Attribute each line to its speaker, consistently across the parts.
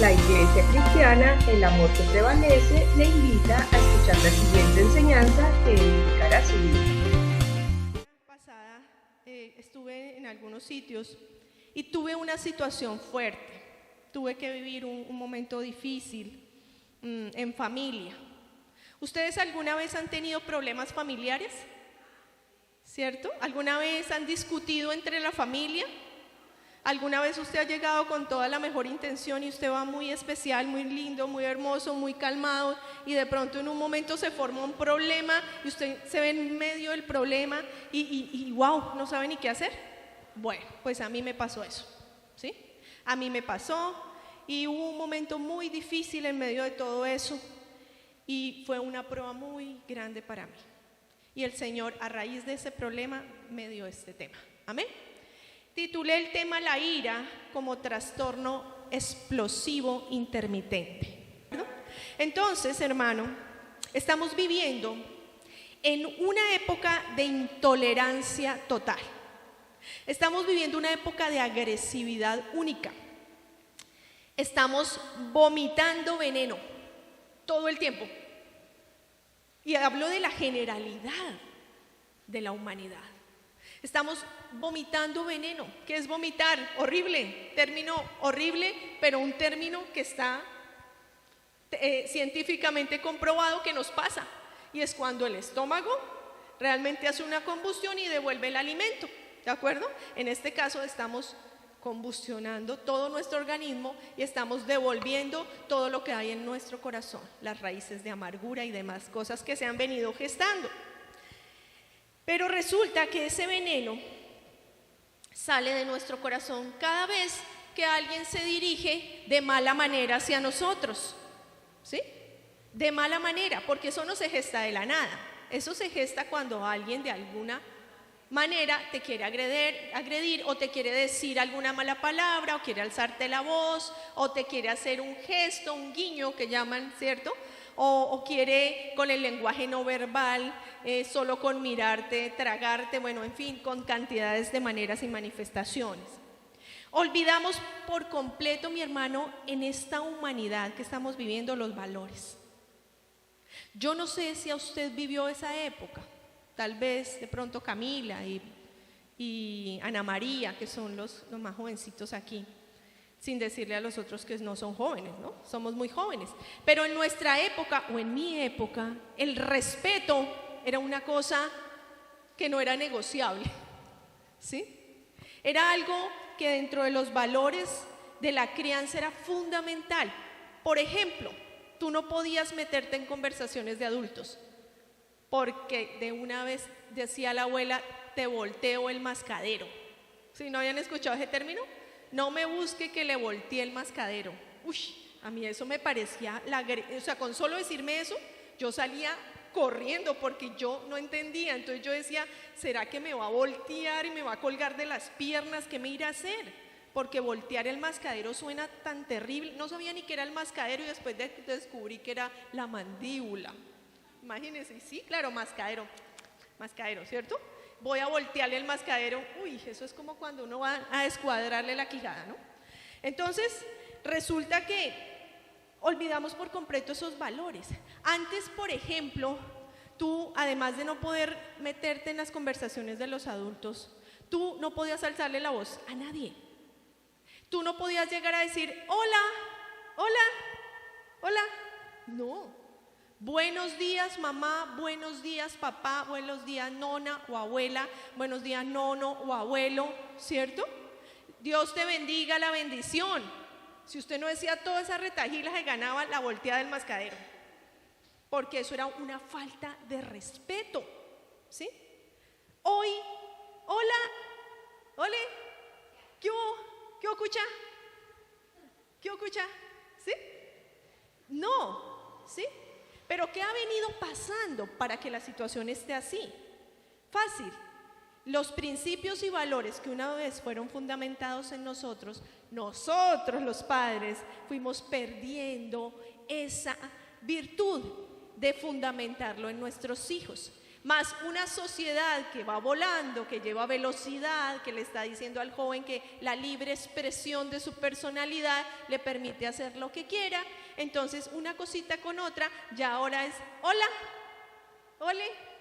Speaker 1: La Iglesia Cristiana, el amor que prevalece, le invita a escuchar la siguiente enseñanza que edificará su vida.
Speaker 2: Pasada estuve en algunos sitios y tuve una situación fuerte. Tuve que vivir un momento difícil en familia. ¿Ustedes alguna vez han tenido problemas familiares? ¿Cierto? ¿Alguna vez han discutido entre la familia? ¿Alguna vez usted ha llegado con toda la mejor intención y usted va muy especial, muy lindo, muy hermoso, muy calmado y de pronto en un momento se forma un problema y usted se ve en medio del problema y wow, no sabe ni qué hacer? Bueno, pues a mí me pasó eso, ¿sí? A mí me pasó y hubo un momento muy difícil en medio de todo eso y fue una prueba muy grande para mí. Y el Señor, a raíz de ese problema, me dio este tema. Amén. Titulé el tema La ira como trastorno explosivo intermitente. Entonces, hermano, estamos viviendo en una época de intolerancia total. Estamos viviendo una época de agresividad única. Estamos vomitando veneno todo el tiempo. Y hablo de la generalidad de la humanidad. Estamos vomitando veneno. ¿Qué es vomitar? Horrible, término horrible, pero un término que está científicamente comprobado que nos pasa. Y es cuando el estómago realmente hace una combustión y devuelve el alimento. ¿De acuerdo? En este caso estamos combustionando todo nuestro organismo y estamos devolviendo todo lo que hay en nuestro corazón, las raíces de amargura y demás cosas que se han venido gestando. Pero resulta que ese veneno sale de nuestro corazón cada vez que alguien se dirige de mala manera hacia nosotros, ¿sí? De mala manera, porque eso no se gesta de la nada, eso se gesta cuando alguien de alguna manera te quiere agredir o te quiere decir alguna mala palabra o quiere alzarte la voz o te quiere hacer un gesto, un guiño que llaman, ¿cierto? O quiere con el lenguaje no verbal, solo con mirarte, tragarte, bueno, en fin, con cantidades de maneras y manifestaciones. Olvidamos por completo, mi hermano, en esta humanidad que estamos viviendo, los valores. Yo no sé si a usted vivió esa época, tal vez de pronto Camila y Ana María, que son los más jovencitos aquí. Sin decirle a los otros que no son jóvenes, ¿no? Somos muy jóvenes. Pero en nuestra época, o en mi época, el respeto era una cosa que no era negociable, ¿sí? Era algo que dentro de los valores de la crianza era fundamental. Por ejemplo, tú no podías meterte en conversaciones de adultos, porque de una vez decía la abuela, te volteo el mascadero. ¿Sí? ¿No habían escuchado ese término? No me busque que le volteé el mascadero. Uy, a mí eso me parecía, o sea, con solo decirme eso, yo salía corriendo porque yo no entendía. Entonces yo decía, ¿será que me va a voltear y me va a colgar de las piernas? ¿Qué me irá a hacer? Porque voltear el mascadero suena tan terrible. No sabía ni qué era el mascadero y después descubrí que era la mandíbula. Imagínense, sí, claro, mascadero, ¿cierto? Voy a voltearle el mascadero, uy, eso es como cuando uno va a descuadrarle la quijada, ¿no? Entonces, resulta que olvidamos por completo esos valores. Antes, por ejemplo, tú, además de no poder meterte en las conversaciones de los adultos, tú no podías alzarle la voz a nadie. Tú no podías llegar a decir, hola, hola, hola. No. Buenos días mamá, buenos días papá, buenos días nona o abuela, buenos días nono o abuelo, ¿cierto? Dios te bendiga, la bendición. Si usted no decía toda esa retahíla, se ganaba la volteada del mascadero, porque eso era una falta de respeto, ¿sí? Hoy, hola, ole, ¿qué escucha? ¿Qué escucha? ¿Sí? No, ¿sí? Pero ¿qué ha venido pasando para que la situación esté así? Fácil. Los principios y valores que una vez fueron fundamentados en nosotros los padres, fuimos perdiendo esa virtud de fundamentarlo en nuestros hijos. Más una sociedad que va volando, que lleva velocidad, que le está diciendo al joven que la libre expresión de su personalidad le permite hacer lo que quiera. Entonces, una cosita con otra, ya ahora es hola, ole.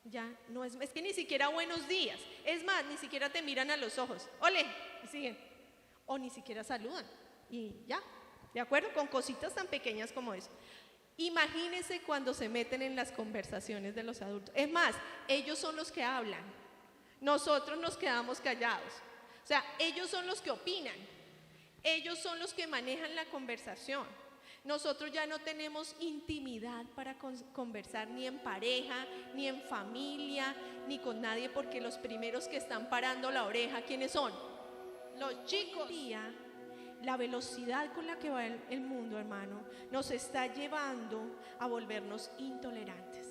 Speaker 2: Ya no es que ni siquiera buenos días. Es más, ni siquiera te miran a los ojos. Ole, y siguen. O ni siquiera saludan. Y ya, ¿de acuerdo? Con cositas tan pequeñas como eso. Imagínense cuando se meten en las conversaciones de los adultos. Es más, ellos son los que hablan. Nosotros nos quedamos callados. O sea, ellos son los que opinan. Ellos son los que manejan la conversación. Nosotros ya no tenemos intimidad para conversar ni en pareja, ni en familia, ni con nadie, porque los primeros que están parando la oreja, ¿quiénes son? Los chicos. La velocidad con la que va el mundo, hermano, nos está llevando a volvernos intolerantes.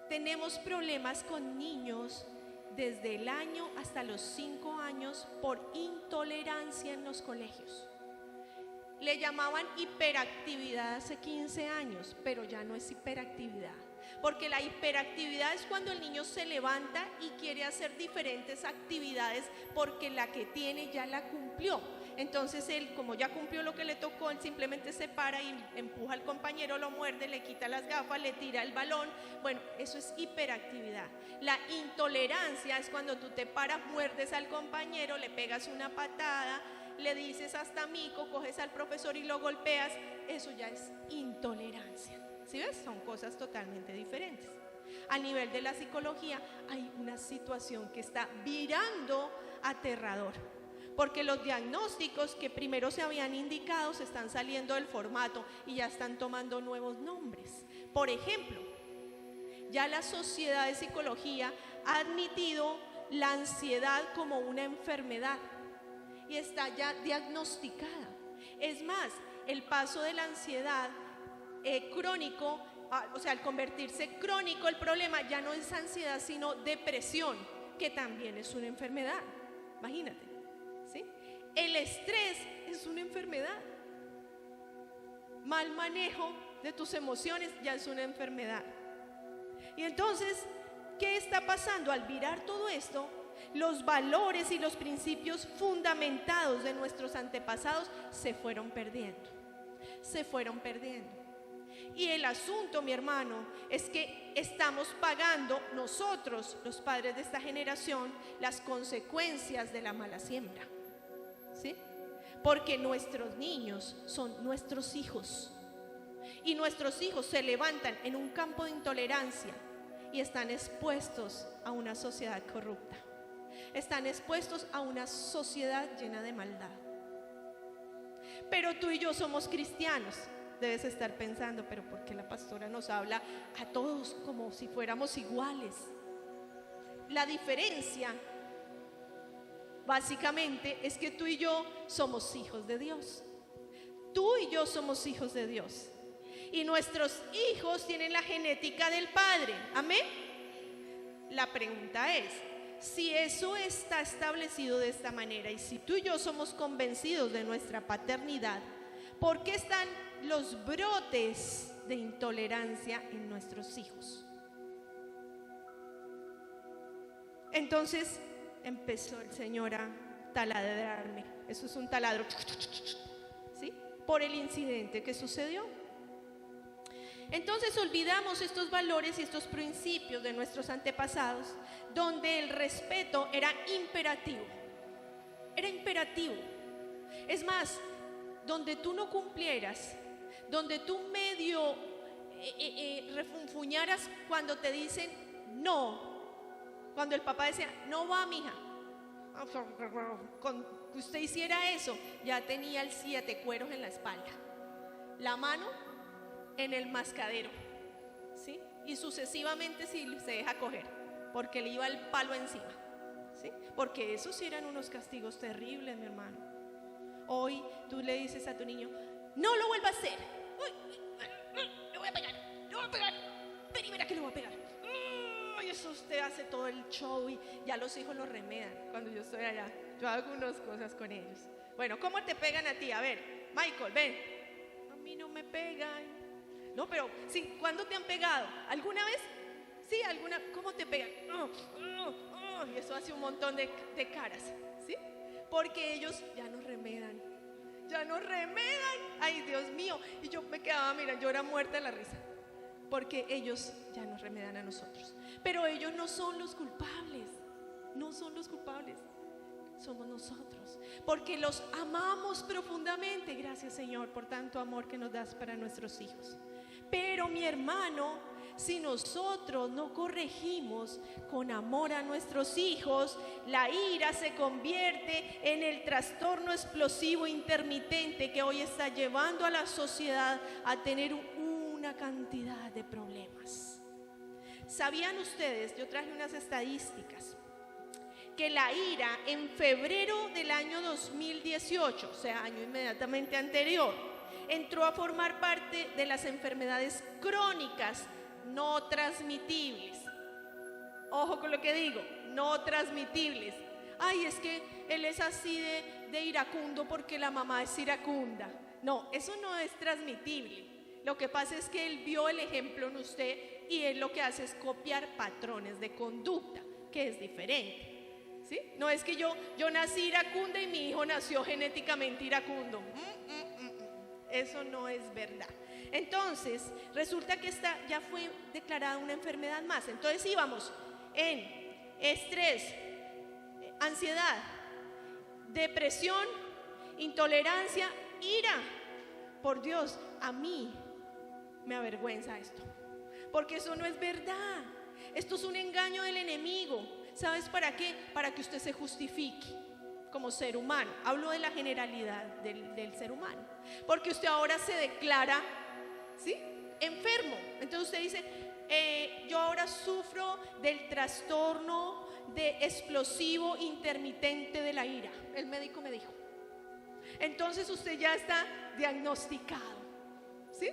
Speaker 2: Tenemos problemas con niños desde el año hasta los 5 años por intolerancia en los colegios. Le llamaban hiperactividad hace 15 años, pero ya no es hiperactividad. Porque la hiperactividad es cuando el niño se levanta y quiere hacer diferentes actividades porque la que tiene ya la cumplió. Entonces él, como ya cumplió lo que le tocó, él simplemente se para y empuja al compañero, lo muerde, le quita las gafas, le tira el balón. Bueno, eso es hiperactividad. La intolerancia es cuando tú te paras, muerdes al compañero, le pegas una patada, le dices hasta mico, coges al profesor y lo golpeas. Eso ya es intolerancia. ¿Sí ves? Son cosas totalmente diferentes. A nivel de la psicología hay una situación que está virando aterrador, porque los diagnósticos que primero se habían indicado se están saliendo del formato y ya están tomando nuevos nombres. Por ejemplo, ya la Sociedad de Psicología ha admitido la ansiedad como una enfermedad y está ya diagnosticada. Es más, el paso de la ansiedad crónico, o sea, al convertirse crónico, el problema ya no es ansiedad, sino depresión, que también es una enfermedad. Imagínate, ¿sí? El estrés es una enfermedad. Mal manejo de tus emociones ya es una enfermedad. Y entonces, ¿qué está pasando? Al virar todo esto, los valores y los principios fundamentados de nuestros antepasados se fueron perdiendo. Se fueron perdiendo. Y el asunto, mi hermano, es que estamos pagando nosotros, los padres de esta generación, las consecuencias de la mala siembra, ¿sí? Porque nuestros niños son nuestros hijos. Y nuestros hijos se levantan en un campo de intolerancia y están expuestos a una sociedad corrupta. Están expuestos a una sociedad llena de maldad. Pero tú y yo somos cristianos. Debes estar pensando, pero ¿por qué la pastora nos habla a todos como si fuéramos iguales? La diferencia, básicamente, es que tú y yo somos hijos de Dios. Tú y yo somos hijos de Dios. Y nuestros hijos tienen la genética del Padre. ¿Amén? La pregunta es, si eso está establecido de esta manera y si tú y yo somos convencidos de nuestra paternidad, ¿por qué están los brotes de intolerancia en nuestros hijos? Entonces empezó el Señor a taladrarme. Eso es un taladro, ¿sí? Por el incidente que sucedió. Entonces olvidamos estos valores y estos principios de nuestros antepasados, donde el respeto era imperativo. Era imperativo. Es más, donde tú no cumplieras, donde tú medio refunfuñaras cuando te dicen no, cuando el papá decía, no va, mija, con que usted hiciera eso, ya tenía el 7 cueros en la espalda, la mano en el mascadero, ¿sí? Y sucesivamente si se deja coger, porque le iba el palo encima, ¿sí? Porque esos sí eran unos castigos terribles, mi hermano. Hoy tú le dices a tu niño, no lo vuelva a hacer. Le voy a pegar, le voy a pegar. Ven y verá que le voy a pegar. Y eso usted hace todo el show y ya los hijos lo remedan. Cuando yo estoy allá, yo hago unas cosas con ellos. Bueno, ¿cómo te pegan a ti? A ver, Michael, ven. A mí no me pegan. No, pero sí, ¿cuándo te han pegado? ¿Alguna vez? Sí, alguna, ¿cómo te pegan? Y eso hace un montón de caras, ¿sí? Porque ellos ya nos remedan. Ay, Dios mío. Y yo me quedaba, mira, yo era muerta de la risa. Porque ellos ya nos remedan a nosotros. Pero ellos no son los culpables. No son los culpables. Somos nosotros. Porque los amamos profundamente. Gracias, Señor, por tanto amor que nos das para nuestros hijos. Pero mi hermano, si nosotros no corregimos con amor a nuestros hijos, la ira se convierte en el trastorno explosivo intermitente que hoy está llevando a la sociedad a tener una cantidad de problemas. ¿Sabían ustedes? Yo traje unas estadísticas, que la ira en febrero del año 2018, o sea, año inmediatamente anterior, entró a formar parte de las enfermedades crónicas no transmitibles. Ojo con lo que digo, no transmitibles. Ay, es que él es así de iracundo porque la mamá es iracunda. No, eso no es transmitible. Lo que pasa es que él vio el ejemplo en usted y él lo que hace es copiar patrones de conducta, que es diferente. ¿Sí? No es que yo nací iracunda y mi hijo nació genéticamente iracundo. Eso no es verdad. Entonces, resulta que esta ya fue declarada una enfermedad más. Entonces íbamos en estrés, ansiedad, depresión, intolerancia, ira. Por Dios, a mí me avergüenza esto, porque eso no es verdad. Esto es un engaño del enemigo. ¿Sabes para qué? Para que usted se justifique como ser humano. Hablo de la generalidad del ser humano. Porque usted ahora se declara, ¿sí?, enfermo. Entonces usted dice, yo ahora sufro del trastorno de explosivo intermitente de la ira. El médico me dijo. Entonces usted ya está diagnosticado, ¿sí?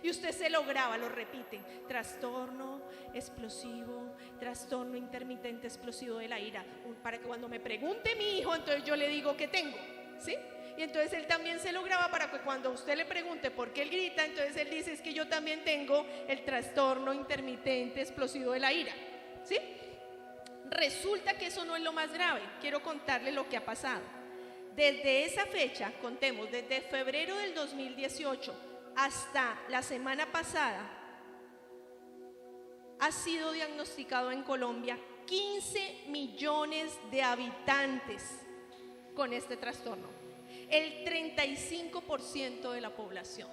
Speaker 2: Y usted se lo graba, lo repite: trastorno explosivo, trastorno intermitente explosivo de la ira, para que cuando me pregunte mi hijo, entonces yo le digo que tengo, ¿sí? Y entonces él también se lo graba para que cuando usted le pregunte por qué él grita, entonces él dice: es que yo también tengo el trastorno intermitente explosivo de la ira, ¿sí? Resulta que eso no es lo más grave. Quiero contarle lo que ha pasado. Desde esa fecha, contemos, desde febrero del 2018 hasta la semana pasada, ha sido diagnosticado en Colombia 15 millones de habitantes con este trastorno, el 35% de la población.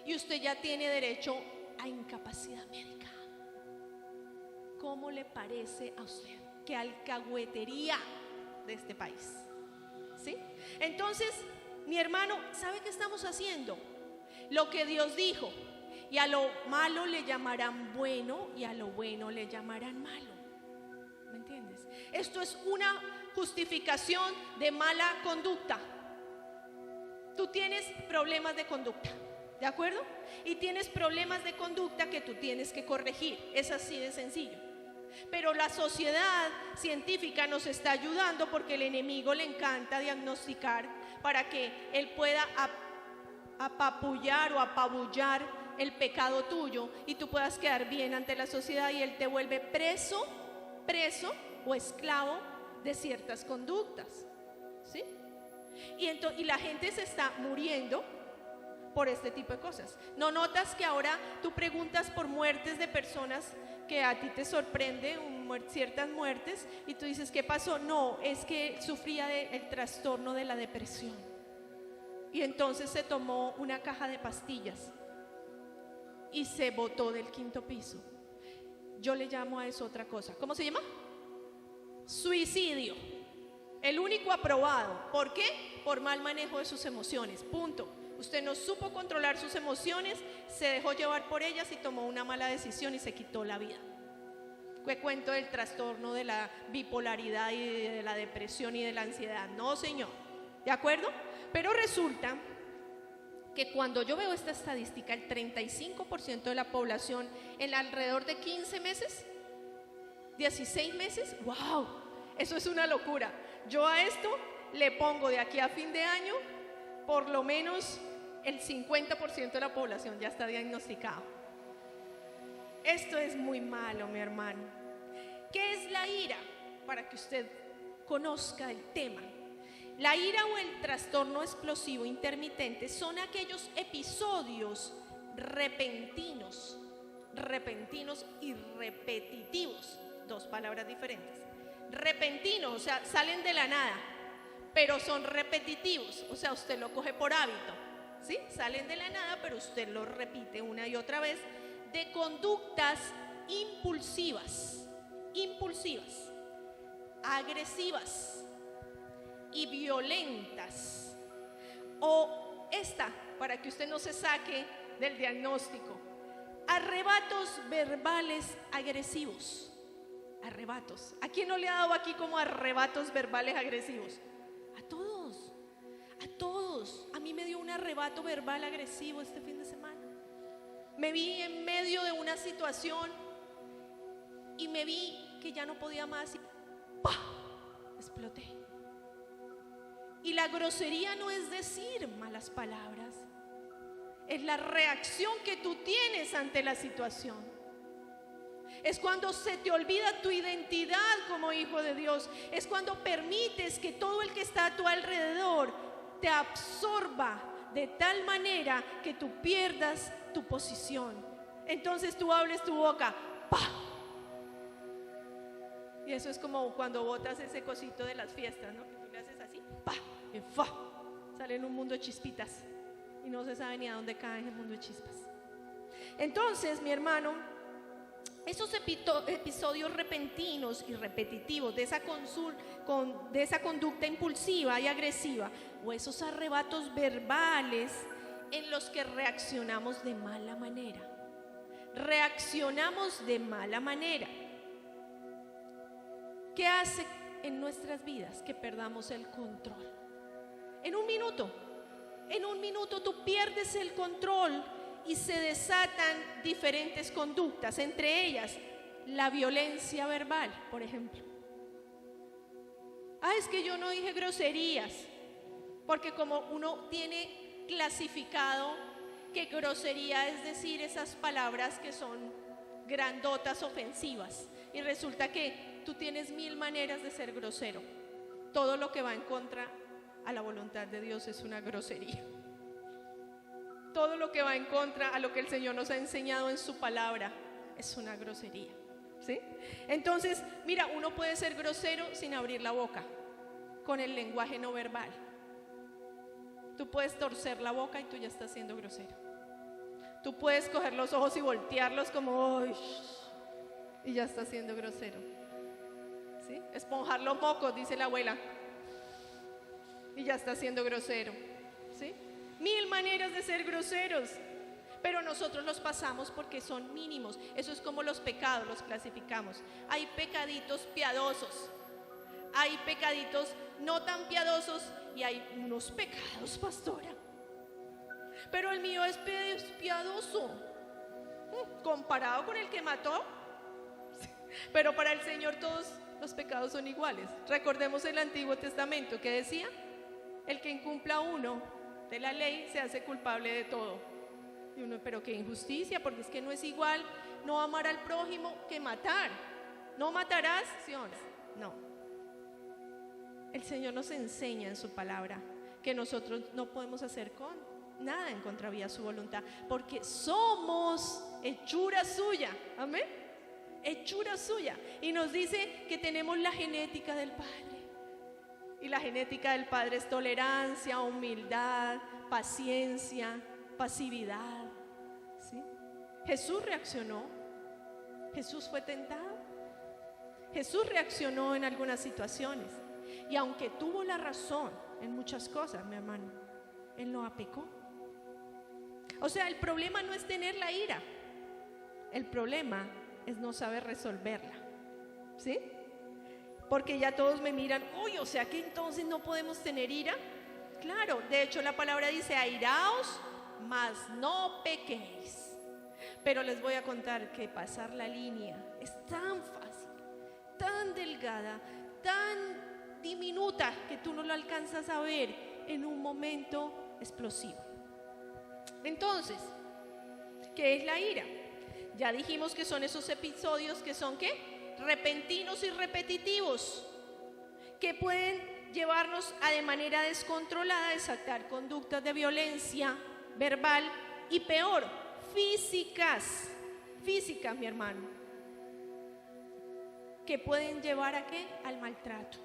Speaker 2: Y usted ya tiene derecho a incapacidad médica. ¿Cómo le parece a usted? Qué alcahuetería de este país, ¿sí? Entonces, mi hermano, ¿sabe qué estamos haciendo? Lo que Dios dijo: y a lo malo le llamarán bueno y a lo bueno le llamarán malo. ¿Me entiendes? Esto es una justificación de mala conducta. Tú tienes problemas de conducta, ¿de acuerdo? Y tienes problemas de conducta que tú tienes que corregir. Es así de sencillo. Pero la sociedad científica nos está ayudando porque el enemigo le encanta diagnosticar para que él pueda apapullar o apabullar el pecado tuyo y tú puedas quedar bien ante la sociedad, y él te vuelve preso o esclavo de ciertas conductas, ¿sí? Y la gente se está muriendo por este tipo de cosas. ¿No notas que ahora tú preguntas por muertes de personas que a ti te sorprende, ciertas muertes, y tú dices: ¿qué pasó? No, es que sufría del trastorno de la depresión. Y entonces se tomó una caja de pastillas y se botó del 5º piso. Yo le llamo a eso otra cosa. ¿Cómo se llama? Suicidio. El único aprobado. ¿Por qué? Por mal manejo de sus emociones. Punto. Usted no supo controlar sus emociones, se dejó llevar por ellas y tomó una mala decisión y se quitó la vida. ¿Qué cuento del trastorno de la bipolaridad y de la depresión y de la ansiedad? No, señor. ¿De acuerdo? Pero resulta que cuando yo veo esta estadística, el 35% de la población en alrededor de 15 meses, 16 meses, ¡wow! Eso es una locura. Yo a esto le pongo de aquí a fin de año, por lo menos el 50% de la población ya está diagnosticado. esto es muy malo, mi hermano. ¿Qué es la ira? Para que usted conozca el tema. La ira o el trastorno explosivo intermitente son aquellos episodios repentinos y repetitivos. Dos palabras diferentes. Repentinos, o sea, salen de la nada, pero son repetitivos, o sea, usted lo coge por hábito, ¿sí? Salen de la nada, pero usted lo repite una y otra vez, de conductas impulsivas, agresivas y violentas. O esta, para que usted no se saque del diagnóstico, arrebatos verbales agresivos. Arrebatos. ¿A quién no le ha dado aquí como arrebatos verbales agresivos? A todos, a todos. A mí me dio un arrebato verbal agresivo este fin de semana. Me vi en medio de una situación y me vi que ya no podía más y ¡pah! Exploté. Y la grosería no es decir malas palabras, es la reacción que tú tienes ante la situación. Es cuando se te olvida tu identidad como hijo de Dios. Es cuando permites que todo el que está a tu alrededor te absorba de tal manera que tú pierdas tu posición. Entonces tú hables tu boca, ¡pah! Y eso es como cuando botas ese cosito de las fiestas, ¿no? Que tú le haces así, ¡pah! Y ¡fa! Sale en un mundo de chispitas y no se sabe ni a dónde cae el mundo de chispas. Entonces, mi hermano, esos episodios repentinos y repetitivos de esa conducta impulsiva y agresiva, o esos arrebatos verbales en los que reaccionamos de mala manera. ¿Qué hace en nuestras vidas? Que perdamos el control. En un minuto tú pierdes el control y se desatan diferentes conductas, entre ellas la violencia verbal, por ejemplo. Es que yo no dije groserías, porque como uno tiene clasificado que grosería es decir esas palabras que son grandotas, ofensivas, y resulta que tú tienes 1000 maneras de ser grosero. Todo lo que va en contra a la voluntad de Dios es una grosería. Todo lo que va en contra a lo que el Señor nos ha enseñado en su palabra es una grosería, ¿sí? Entonces, mira, uno puede ser grosero sin abrir la boca, con el lenguaje no verbal. Tú puedes torcer la boca y tú ya estás siendo grosero. Tú puedes coger los ojos y voltearlos como ¡ay! Y ya estás siendo grosero, ¿sí? Esponjar los mocos, dice la abuela, y ya estás siendo grosero, ¿sí? 1000 maneras de ser groseros, pero nosotros los pasamos porque son mínimos. Eso es como los pecados, los clasificamos. Hay pecaditos piadosos, hay pecaditos no tan piadosos y hay unos pecados, pastora. Pero el mío es piadoso comparado con el que mató. Pero para el Señor todos los pecados son iguales. Recordemos el Antiguo Testamento que decía: el que incumpla uno de la ley se hace culpable de todo. Y uno, pero qué injusticia, porque es que no es igual no amar al prójimo que matar. ¿No matarás? ¿Sí o no? El Señor nos enseña en su palabra que nosotros no podemos hacer nada en contravía a su voluntad, porque somos hechura suya. Amén. Hechura suya. Y nos dice que tenemos la genética del Padre. Y la genética del Padre es tolerancia, humildad, paciencia, pasividad, ¿sí? Jesús reaccionó. Jesús fue tentado. Jesús reaccionó en algunas situaciones. Y aunque tuvo la razón en muchas cosas, mi hermano, Él no apecó. O sea, el problema no es tener la ira. El problema es no saber resolverla, ¿sí? Porque ya todos me miran, uy, o sea que entonces no podemos tener ira. Claro, de hecho la palabra dice: airaos, mas no pequéis. Pero les voy a contar que pasar la línea es tan fácil, tan delgada, tan diminuta, que tú no lo alcanzas a ver en un momento explosivo. Entonces, ¿qué es la ira? Ya dijimos que son esos episodios que son ¿qué? Repentinos y repetitivos, que pueden llevarnos a de manera descontrolada a desatar conductas de violencia verbal y peor, físicas, mi hermano, que pueden llevar ¿a qué? Al maltrato.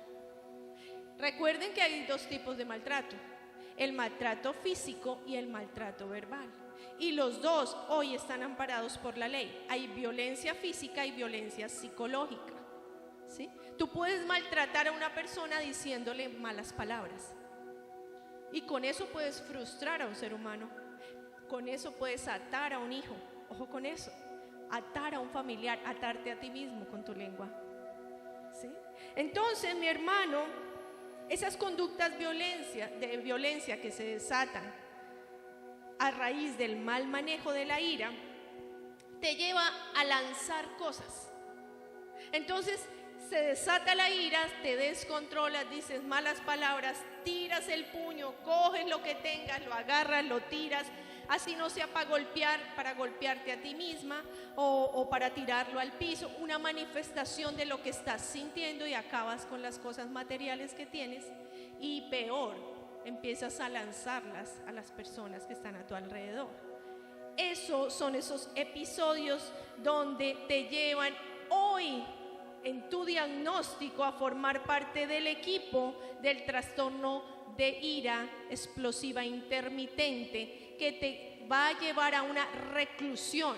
Speaker 2: Recuerden que hay dos tipos de maltrato: el maltrato físico y el maltrato verbal. Y los dos hoy están amparados por la ley. Hay violencia física y violencia psicológica, ¿sí? Tú puedes maltratar a una persona diciéndole malas palabras. Y con eso puedes frustrar a un ser humano. Con eso puedes atar a un hijo. Ojo con eso. Atar a un familiar, atarte a ti mismo con tu lengua, ¿sí? Entonces, mi hermano, esas conductas de violencia que se desatan a raíz del mal manejo de la ira, te lleva a lanzar cosas. Entonces se desata la ira, te descontrolas, dices malas palabras, tiras el puño, coges lo que tengas, lo agarras, lo tiras, así no sea para golpearte a ti misma o para tirarlo al piso, una manifestación de lo que estás sintiendo, y acabas con las cosas materiales que tienes, y peor, empiezas a lanzarlas a las personas que están a tu alrededor. Esos son esos episodios donde te llevan hoy en tu diagnóstico a formar parte del equipo del trastorno de ira explosiva intermitente, que te va a llevar a una reclusión,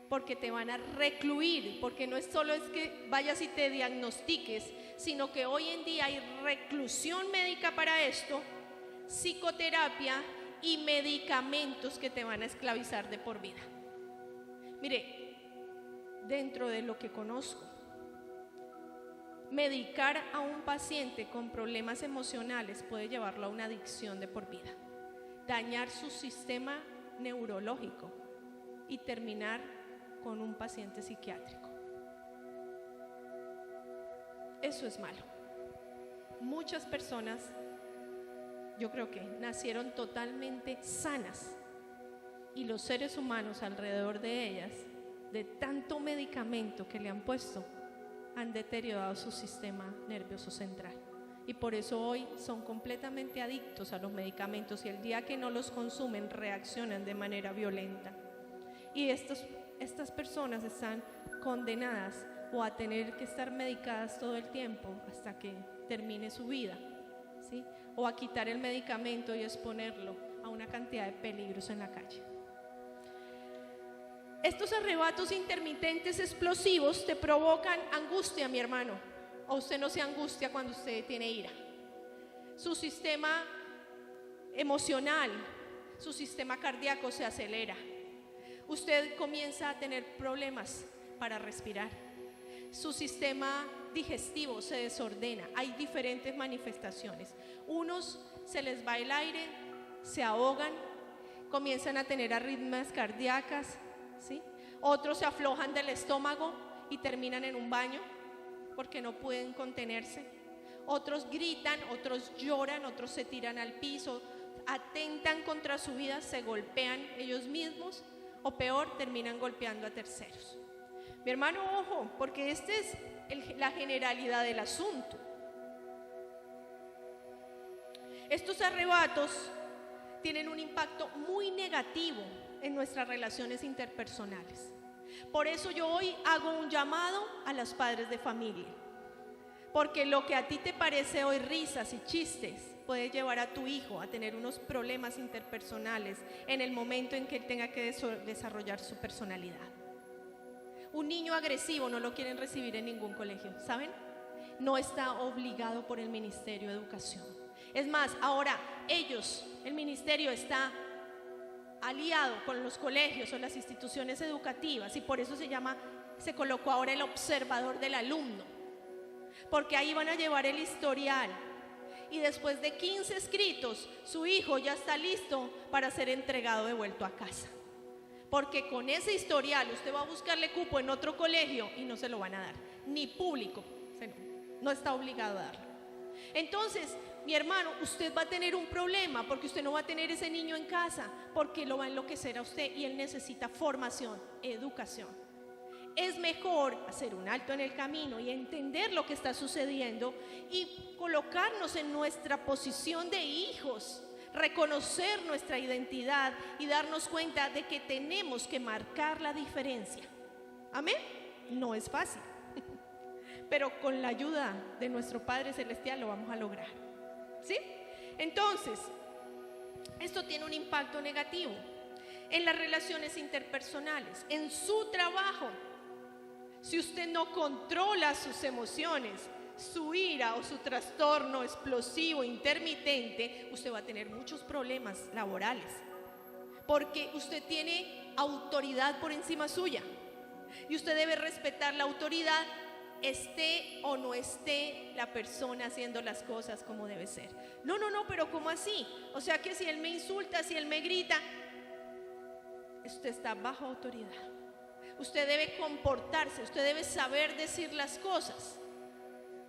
Speaker 2: porque te van a recluir, porque no es solo es que vayas y te diagnostiques, sino que hoy en día hay reclusión médica para esto, psicoterapia y medicamentos que te van a esclavizar de por vida. Mire, dentro de lo que conozco, medicar a un paciente con problemas emocionales puede llevarlo a una adicción de por vida, dañar su sistema neurológico y terminar con un paciente psiquiátrico. Eso es malo. Muchas personas, yo creo que nacieron totalmente sanas, y los seres humanos alrededor de ellas, de tanto medicamento que le han puesto, han deteriorado su sistema nervioso central, y por eso hoy son completamente adictos a los medicamentos, y el día que no los consumen reaccionan de manera violenta. Y estas personas están condenadas o a tener que estar medicadas todo el tiempo hasta que termine su vida, ¿sí? O a quitar el medicamento y exponerlo a una cantidad de peligros en la calle. Estos arrebatos intermitentes explosivos te provocan angustia, mi hermano. O usted no se angustia cuando usted tiene ira. Su sistema emocional, su sistema cardíaco se acelera. Usted comienza a tener problemas para respirar. Su sistema digestivo se desordena. Hay diferentes manifestaciones. Unos se les va el aire, se ahogan, comienzan a tener arritmias cardíacas, ¿sí? Otros se aflojan del estómago y terminan en un baño porque no pueden contenerse. Otros gritan, otros lloran, otros se tiran al piso, atentan contra su vida, se golpean ellos mismos, o peor, terminan golpeando a terceros. Mi hermano, ojo, porque esta es la generalidad del asunto. Estos arrebatos tienen un impacto muy negativo en nuestras relaciones interpersonales. Por eso yo hoy hago un llamado a los padres de familia, porque lo que a ti te parece hoy risas y chistes puede llevar a tu hijo a tener unos problemas interpersonales en el momento en que él tenga que desarrollar su personalidad. Un niño agresivo no lo quieren recibir en ningún colegio, ¿saben? No está obligado por el Ministerio de Educación. Es más, ahora el ministerio está aliado con los colegios o las instituciones educativas, y por eso se colocó ahora el observador del alumno, porque ahí van a llevar el historial, y después de 15 escritos, su hijo ya está listo para ser entregado de vuelto a casa. Porque con ese historial usted va a buscarle cupo en otro colegio y no se lo van a dar, ni público, no está obligado a darlo. Entonces, mi hermano, usted va a tener un problema porque usted no va a tener ese niño en casa, porque lo va a enloquecer a usted y él necesita formación, educación. Es mejor hacer un alto en el camino y entender lo que está sucediendo y colocarnos en nuestra posición de hijos, reconocer nuestra identidad y darnos cuenta de que tenemos que marcar la diferencia. Amén. No es fácil, pero con la ayuda de nuestro Padre Celestial lo vamos a lograr. ¿Sí? Entonces, esto tiene un impacto negativo en las relaciones interpersonales, en su trabajo. Si usted no controla sus emociones, su ira o su trastorno explosivo intermitente, usted va a tener muchos problemas laborales, porque usted tiene autoridad por encima suya y usted debe respetar la autoridad, esté o no esté la persona haciendo las cosas como debe ser. No, pero ¿cómo así? O sea que si él me insulta, si él me grita, usted está bajo autoridad. Usted debe comportarse, usted debe saber decir las cosas.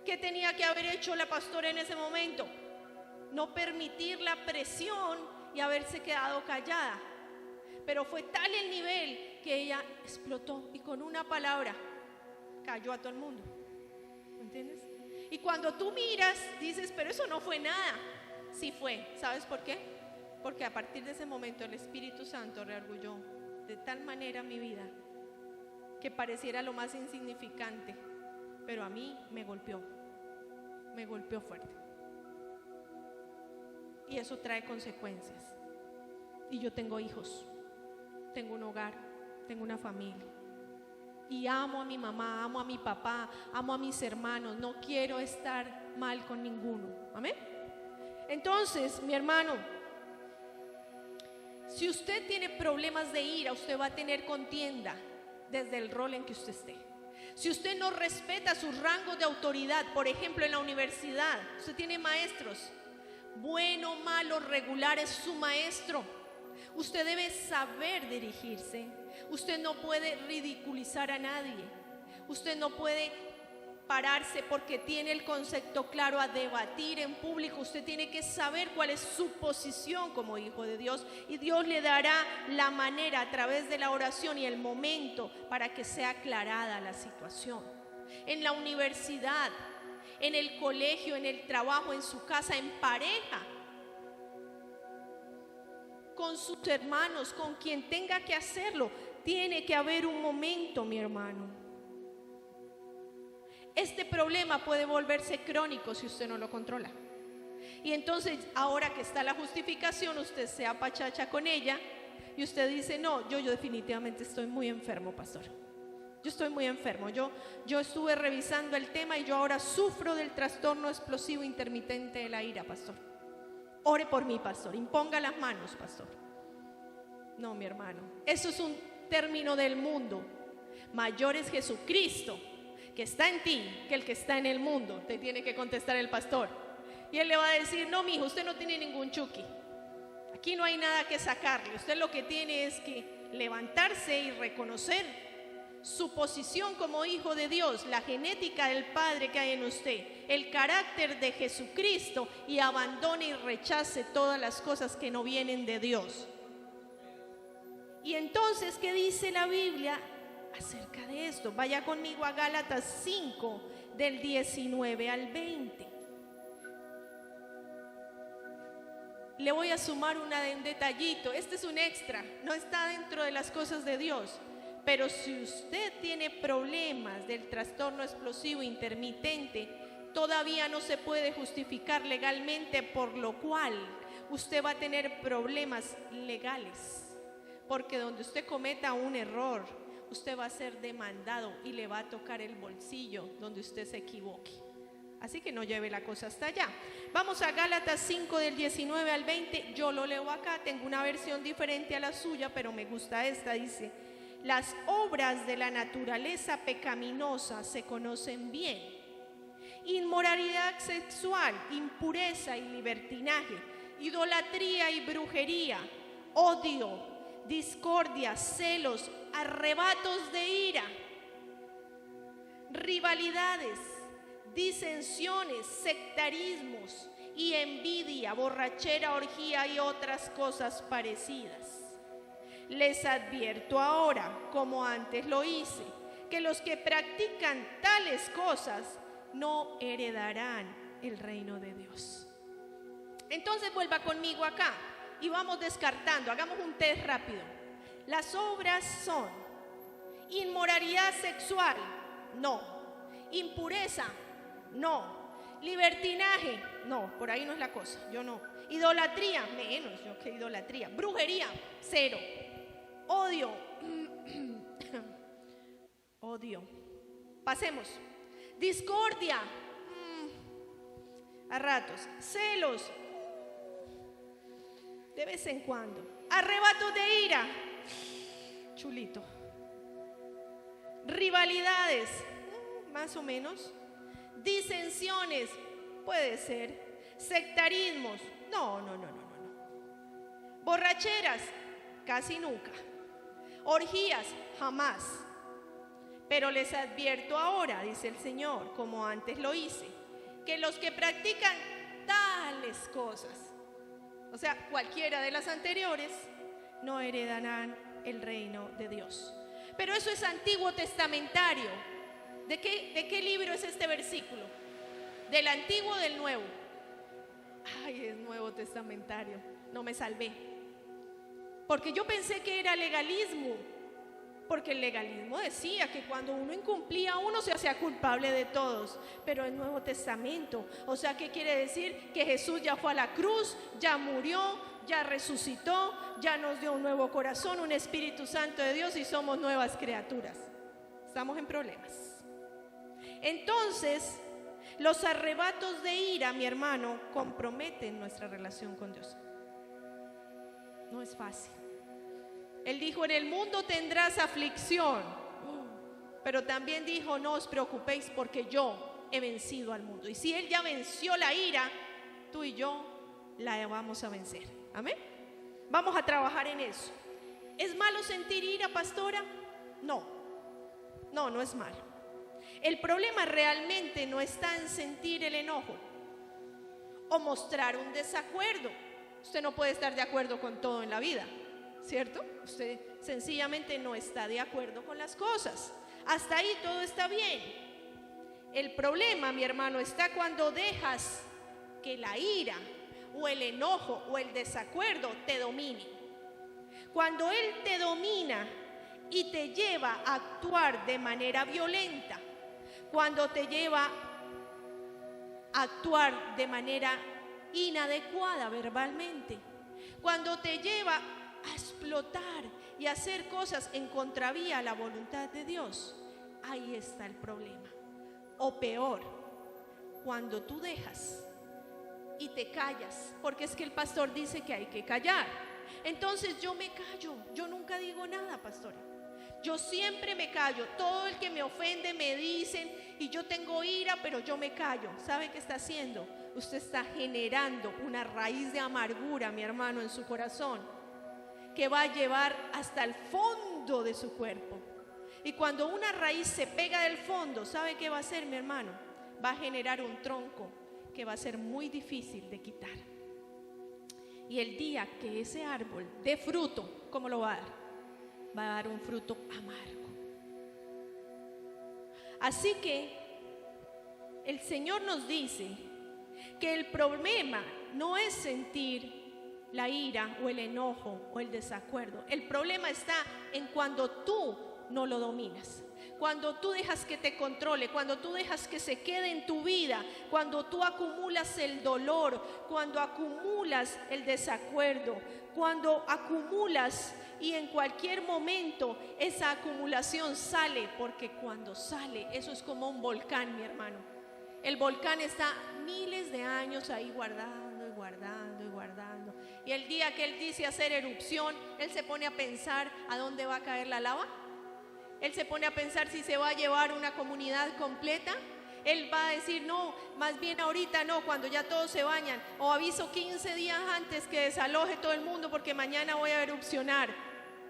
Speaker 2: ¿Qué tenía que haber hecho la pastora en ese momento? No permitir la presión y haberse quedado callada. Pero fue tal el nivel que ella explotó y con una palabra cayó a todo el mundo. ¿Me entiendes? Y cuando tú miras, dices, pero eso no fue nada. Sí fue. ¿Sabes por qué? Porque a partir de ese momento el Espíritu Santo reargulló de tal manera mi vida que pareciera lo más insignificante, pero a mí me golpeó fuerte. Y eso trae consecuencias. Y yo tengo hijos, tengo un hogar, tengo una familia. Y amo a mi mamá, amo a mi papá, amo a mis hermanos. No quiero estar mal con ninguno. ¿Amén? Entonces, mi hermano, si usted tiene problemas de ira, usted va a tener contienda desde el rol en que usted esté. Si usted no respeta sus rangos de autoridad, por ejemplo en la universidad, usted tiene maestros, bueno, malo, regular es su maestro. Usted debe saber dirigirse. Usted no puede ridiculizar a nadie. Usted no puede pararse porque tiene el concepto claro a debatir en público. Usted tiene que saber cuál es su posición como hijo de Dios, y Dios le dará la manera a través de la oración y el momento para que sea aclarada la situación. En la universidad, en el colegio, en el trabajo, en su casa, en pareja, con sus hermanos, con quien tenga que hacerlo, tiene que haber un momento, mi hermano. Este problema puede volverse crónico si usted no lo controla. Y entonces, ahora que está la justificación, usted se apachacha con ella y usted dice, no, yo definitivamente estoy muy enfermo, pastor. Yo estoy muy enfermo. Yo estuve revisando el tema y yo ahora sufro del trastorno explosivo intermitente de la ira, pastor. Ore por mí, pastor. Imponga las manos, pastor. No, mi hermano. Eso es un término del mundo. Mayor es Jesucristo que está en ti que el que está en el mundo, te tiene que contestar el pastor. Y él le va a decir, no, mijo, usted no tiene ningún chuki. Aquí no hay nada que sacarle. Usted lo que tiene es que levantarse y reconocer su posición como hijo de Dios, la genética del Padre que hay en usted, el carácter de Jesucristo, y abandone y rechace todas las cosas que no vienen de Dios. Y entonces, ¿qué dice la Biblia acerca de esto? Vaya conmigo a Gálatas 5, del 19 al 20. Le voy a sumar un detallito. Este es un extra, no está dentro de las cosas de Dios. Pero si usted tiene problemas del trastorno explosivo intermitente, todavía no se puede justificar legalmente, por lo cual usted va a tener problemas legales. Porque donde usted cometa un error, usted va a ser demandado y le va a tocar el bolsillo donde usted se equivoque. Así que no lleve la cosa hasta allá. Vamos a Gálatas 5 del 19 al 20. Yo lo leo acá, tengo una versión diferente a la suya, pero me gusta esta. Dice: las obras de la naturaleza pecaminosa se conocen bien: inmoralidad sexual, impureza y libertinaje, idolatría y brujería, odio, discordia, celos, arrebatos de ira, rivalidades, disensiones, sectarismos y envidia, borrachera, orgía y otras cosas parecidas. Les advierto ahora, como antes lo hice, que los que practican tales cosas no heredarán el reino de Dios. Entonces vuelva conmigo acá y vamos descartando, hagamos un test rápido. Las obras son inmoralidad sexual, no. Impureza, no. Libertinaje, no, por ahí no es la cosa, yo no. Idolatría, menos yo que idolatría. Brujería, cero. Odio, odio. Pasemos. Discordia, a ratos. Celos, de vez en cuando. Arrebatos de ira, chulito. Rivalidades, más o menos. Disensiones, puede ser. Sectarismos, no. Borracheras, casi nunca. Orgías, jamás. Pero les advierto ahora, dice el Señor, como antes lo hice, que los que practican tales cosas, o sea, cualquiera de las anteriores, no heredarán el reino de Dios. Pero eso es Antiguo Testamentario. ¿De qué libro es este versículo? ¿Del Antiguo o del Nuevo? Ay, es Nuevo Testamentario. No me salvé. Porque yo pensé que era legalismo. Porque el legalismo decía que cuando uno incumplía, uno se hacía culpable de todos. Pero el Nuevo Testamento, o sea, ¿qué quiere decir? Que Jesús ya fue a la cruz, ya murió, ya resucitó, ya nos dio un nuevo corazón, un Espíritu Santo de Dios y somos nuevas criaturas. Estamos en problemas. Entonces, los arrebatos de ira, mi hermano, comprometen nuestra relación con Dios. No es fácil. Él dijo, en el mundo tendrás aflicción, pero también dijo, no os preocupéis porque yo he vencido al mundo. Y si Él ya venció la ira, tú y yo la vamos a vencer. Amén. Vamos a trabajar en eso. ¿Es malo sentir ira, pastora? No es malo. El problema realmente no está en sentir el enojo o mostrar un desacuerdo. Usted no puede estar de acuerdo con todo en la vida, ¿cierto? Usted sencillamente no está de acuerdo con las cosas. Hasta ahí todo está bien. El problema, mi hermano, está cuando dejas que la ira o el enojo o el desacuerdo te domine. Cuando él te domina y te lleva a actuar de manera violenta, cuando te lleva a actuar de manera inadecuada verbalmente, cuando te lleva a explotar y a hacer cosas en contravía a la voluntad de Dios, ahí está el problema. O peor, cuando tú dejas y te callas, porque es que el pastor dice que hay que callar. Entonces yo me callo, yo nunca digo nada, pastora. Yo siempre me callo. Todo el que me ofende me dicen y yo tengo ira, pero yo me callo. ¿Sabe qué está haciendo? Usted está generando una raíz de amargura, mi hermano, en su corazón, que va a llevar hasta el fondo de su cuerpo. Y cuando una raíz se pega del fondo, ¿sabe qué va a hacer, mi hermano? Va a generar un tronco que va a ser muy difícil de quitar. Y el día que ese árbol dé fruto, ¿cómo lo va a dar? Va a dar un fruto amargo. Así que el Señor nos dice que el problema no es sentir la ira o el enojo o el desacuerdo. El problema está en cuando tú no lo dominas, cuando tú dejas que te controle, cuando tú dejas que se quede en tu vida, cuando tú acumulas el dolor, cuando acumulas el desacuerdo, cuando acumulas y en cualquier momento esa acumulación sale, porque cuando sale, eso es como un volcán, mi hermano. El volcán está miles de años ahí guardando y guardando y guardando. Y el día que él dice hacer erupción, él se pone a pensar a dónde va a caer la lava. Él se pone a pensar si se va a llevar una comunidad completa. Él va a decir, no, más bien ahorita no, cuando ya todos se bañan. O aviso 15 días antes que desaloje todo el mundo porque mañana voy a erupcionar.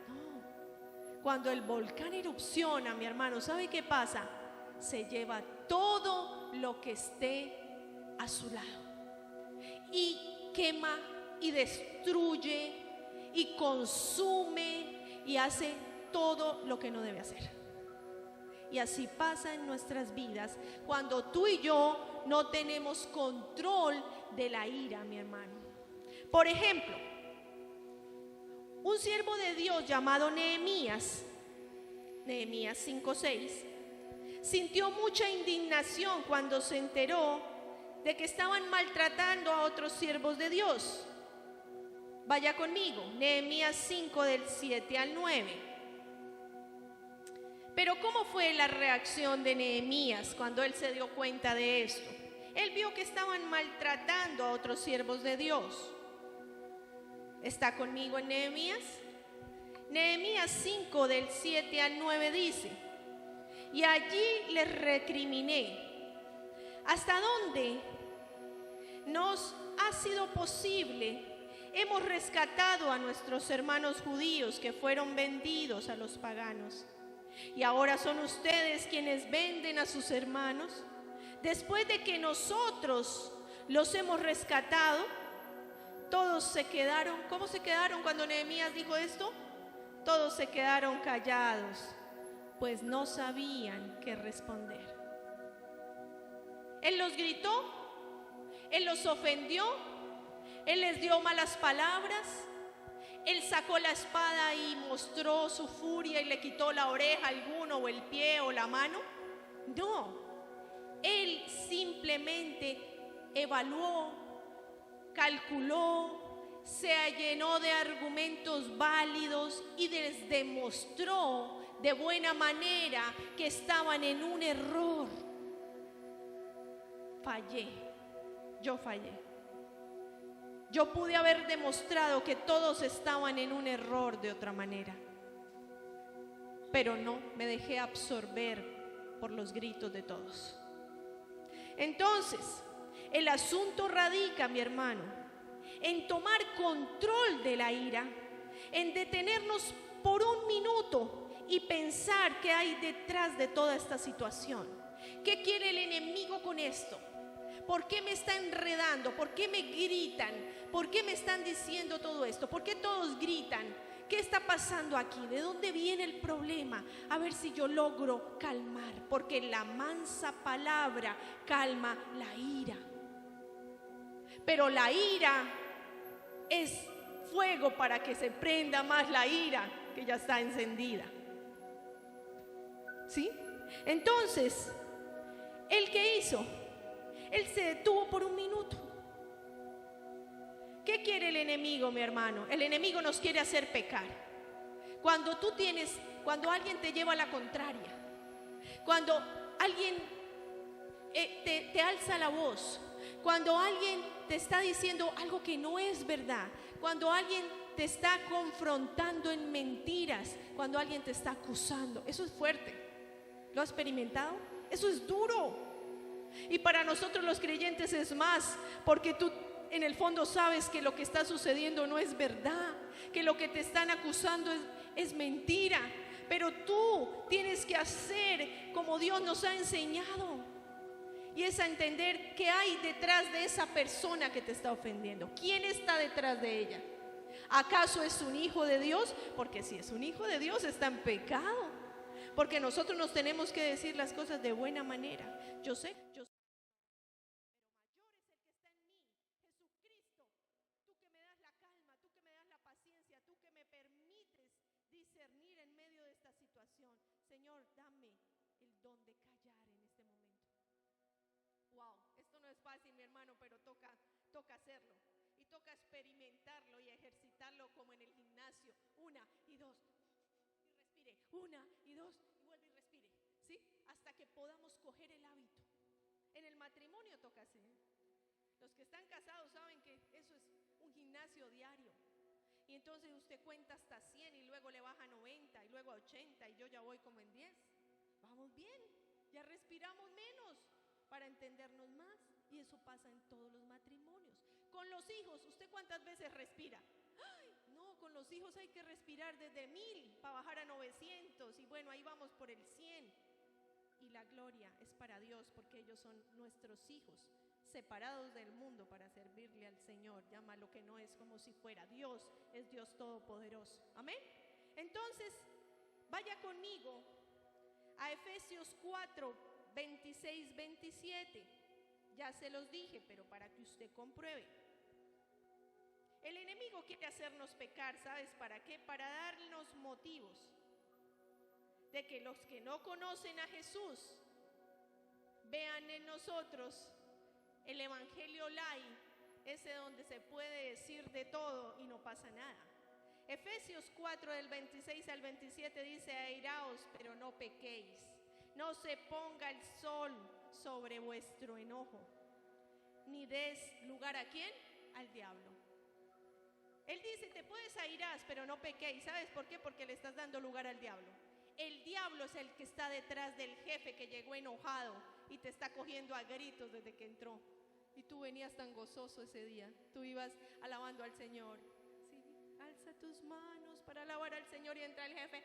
Speaker 2: No, cuando el volcán erupciona, mi hermano, ¿sabe qué pasa? Se lleva todo todo lo que esté a su lado. Y quema y destruye y consume y hace todo lo que no debe hacer. Y así pasa en nuestras vidas cuando tú y yo no tenemos control de la ira, mi hermano. Por ejemplo, un siervo de Dios llamado Nehemías 5:6, sintió mucha indignación cuando se enteró de que estaban maltratando a otros siervos de Dios. Vaya conmigo, Nehemías 5 del 7 al 9. Pero ¿cómo fue la reacción de Nehemías cuando él se dio cuenta de esto? Él vio que estaban maltratando a otros siervos de Dios. ¿Está conmigo en Nehemías? Nehemías 5 del 7 al 9 dice: y allí les recriminé: ¿hasta dónde nos ha sido posible? Hemos rescatado a nuestros hermanos judíos que fueron vendidos a los paganos. Y ahora son ustedes quienes venden a sus hermanos. Después de que nosotros los hemos rescatado, todos se quedaron. ¿Cómo se quedaron cuando Nehemías dijo esto? Todos se quedaron callados, pues no sabían qué responder. Él los gritó, él los ofendió, él les dio malas palabras. Él sacó la espada y mostró su furia y le quitó la oreja a alguno, o el pie, o la mano. No, él simplemente evaluó, calculó, se llenó de argumentos válidos y les demostró de buena manera que estaban en un error. Yo fallé. Yo pude haber demostrado que todos estaban en un error de otra manera, pero no, me dejé absorber por los gritos de todos. Entonces, el asunto radica, mi hermano, en tomar control de la ira, en detenernos por un minuto y pensar qué hay detrás de toda esta situación. ¿Qué quiere el enemigo con esto? ¿Por qué me está enredando? ¿Por qué me gritan? ¿Por qué me están diciendo todo esto? ¿Por qué todos gritan? ¿Qué está pasando aquí? ¿De dónde viene el problema? A ver si yo logro calmar, porque la mansa palabra calma la ira. Pero la ira es fuego para que se prenda más la ira que ya está encendida. ¿Sí? Entonces, ¿él qué hizo? Él se detuvo por un minuto. ¿Qué quiere el enemigo, mi hermano? El enemigo nos quiere hacer pecar. Cuando alguien te lleva a la contraria, cuando alguien te alza la voz, cuando alguien te está diciendo algo que no es verdad, cuando alguien te está confrontando en mentiras, cuando alguien te está acusando, eso es fuerte. ¿Lo has experimentado? Eso es duro. Y para nosotros los creyentes es más, porque tú en el fondo sabes que lo que está sucediendo no es verdad, que lo que te están acusando es mentira, pero tú tienes que hacer como Dios nos ha enseñado, y es a entender qué hay detrás de esa persona que te está ofendiendo. ¿Quién está detrás de ella? ¿Acaso es un hijo de Dios? Porque si es un hijo de Dios está en pecado, porque nosotros nos tenemos que decir las cosas de buena manera. Yo sé, pero mayor es el que está en mí, Jesucristo. Tú que me das la calma, tú que me das la paciencia, tú que me permites discernir en medio de esta situación. Señor, dame el don de callar en este momento. Wow, esto no es fácil, mi hermano, pero toca hacerlo. Y toca experimentarlo y ejercitarlo como en el gimnasio. 1 y 2, y respire. 1 y 2, y vuelve y respire. ¿Sí? Hasta que podamos coger el hábito. En el matrimonio toca así. Los que están casados saben que eso es un gimnasio diario. Y entonces usted cuenta hasta 100 y luego le baja a 90 y luego a 80 y yo ya voy como en 10. Vamos bien, ya respiramos menos para entendernos más. Y eso pasa en todos los matrimonios. Con los hijos, ¿usted cuántas veces respira? ¡Ay! No, con los hijos hay que respirar desde 1000 para bajar a 900 y bueno, ahí vamos por el 100. Y y la gloria es para Dios, porque ellos son nuestros hijos, separados del mundo para servirle al Señor. Llama lo que no es como si fuera. Dios es Dios todopoderoso. Amén. Entonces, vaya conmigo a Efesios 4, 26, 27. Ya se los dije, pero para que usted compruebe. El enemigo quiere hacernos pecar, ¿sabes para qué? Para darnos motivos de que los que no conocen a Jesús vean en nosotros el evangelio light, ese donde se puede decir de todo y no pasa nada. Efesios 4 del 26 al 27 dice: airaos, pero no pequéis, no se ponga el sol sobre vuestro enojo, ni des lugar ¿a quién? Al diablo. Él dice: te puedes airar, pero no pequéis. ¿Sabes por qué? Porque le estás dando lugar al diablo. El diablo es el que está detrás del jefe que llegó enojado y te está cogiendo a gritos desde que entró. Y tú venías tan gozoso ese día. Tú ibas alabando al Señor. Sí, alza tus manos para alabar al Señor y entra el jefe.